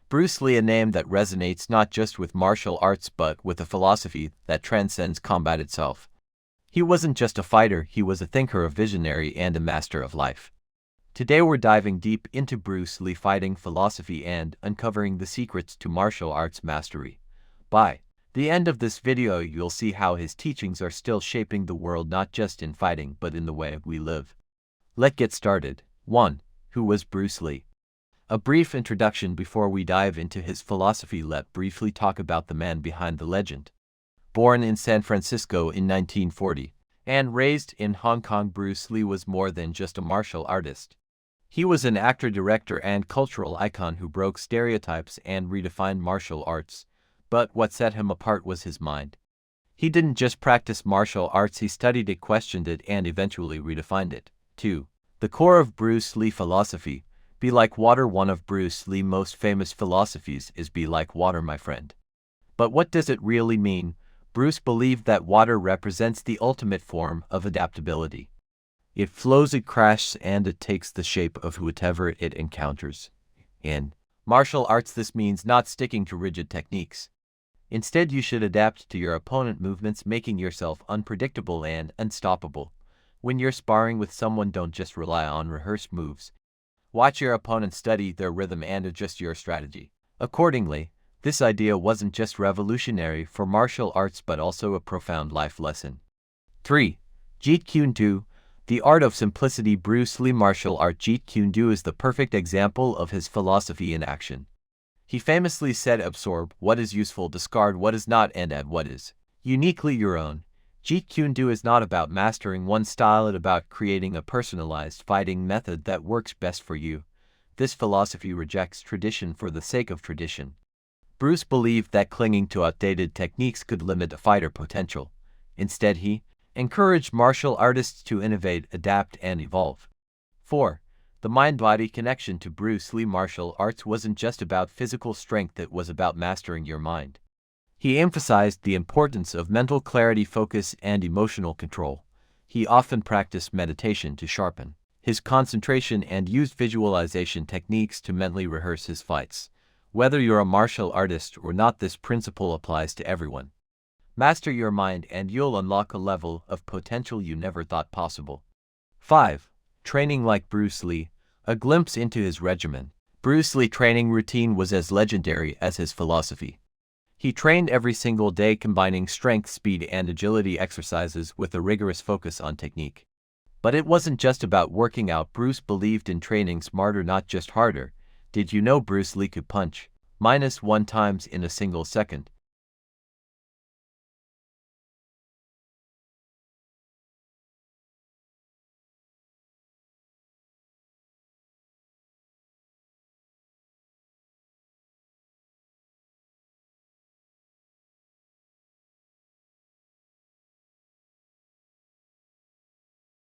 Bruce Lee, a name that resonates not just with martial arts but with a philosophy that transcends combat itself. He wasn't just a fighter, he was a thinker, a visionary, and a master of life. Today we're diving deep into Bruce Lee fighting philosophy and uncovering the secrets to martial arts mastery. By the end of this video, you'll see how his teachings are still shaping the world, not just in fighting but in the way we live. Let's get started. 1. Who was Bruce Lee? A brief introduction before we dive into his philosophy. Let's briefly talk about the man behind the legend. Born in San Francisco in 1940 and raised in Hong Kong, Bruce Lee was more than just a martial artist. He was an actor, director, and cultural icon who broke stereotypes and redefined martial arts. But what set him apart was his mind. He didn't just practice martial arts, he studied it, questioned it, and eventually redefined it. 2. The core of Bruce Lee philosophy. Be like water. One of Bruce Lee's most famous philosophies is be like water, my friend. But what does it really mean? Bruce believed that water represents the ultimate form of adaptability. It flows, it crashes, and it takes the shape of whatever it encounters. In martial arts, this means not sticking to rigid techniques. Instead, you should adapt to your opponent's movements, making yourself unpredictable and unstoppable. When you're sparring with someone, don't just rely on rehearsed moves. Watch your opponent, study their rhythm, and adjust your strategy accordingly. This idea wasn't just revolutionary for martial arts but also a profound life lesson. 3. Jeet Kune Do, the art of simplicity. Bruce Lee martial art Jeet Kune Do is the perfect example of his philosophy in action. He famously said, absorb what is useful, discard what is not, and add what is uniquely your own. Jeet Kune Do is not about mastering one style, it's about creating a personalized fighting method that works best for you. This philosophy rejects tradition for the sake of tradition. Bruce believed that clinging to outdated techniques could limit a fighter's potential. Instead, he encouraged martial artists to innovate, adapt, and evolve. 4. The mind-body connection to Bruce Lee martial arts wasn't just about physical strength, it was about mastering your mind. He emphasized the importance of mental clarity, focus, and emotional control. He often practiced meditation to sharpen his concentration and used visualization techniques to mentally rehearse his fights. Whether you're a martial artist or not, this principle applies to everyone. Master your mind and you'll unlock a level of potential you never thought possible. 5. Training like Bruce Lee, a glimpse into his regimen. Bruce Lee's training routine was as legendary as his philosophy. He trained every single day, combining strength, speed, and agility exercises with a rigorous focus on technique. But it wasn't just about working out. Bruce believed in training smarter, not just harder. Did you know Bruce Lee could punch -1 times in a single second?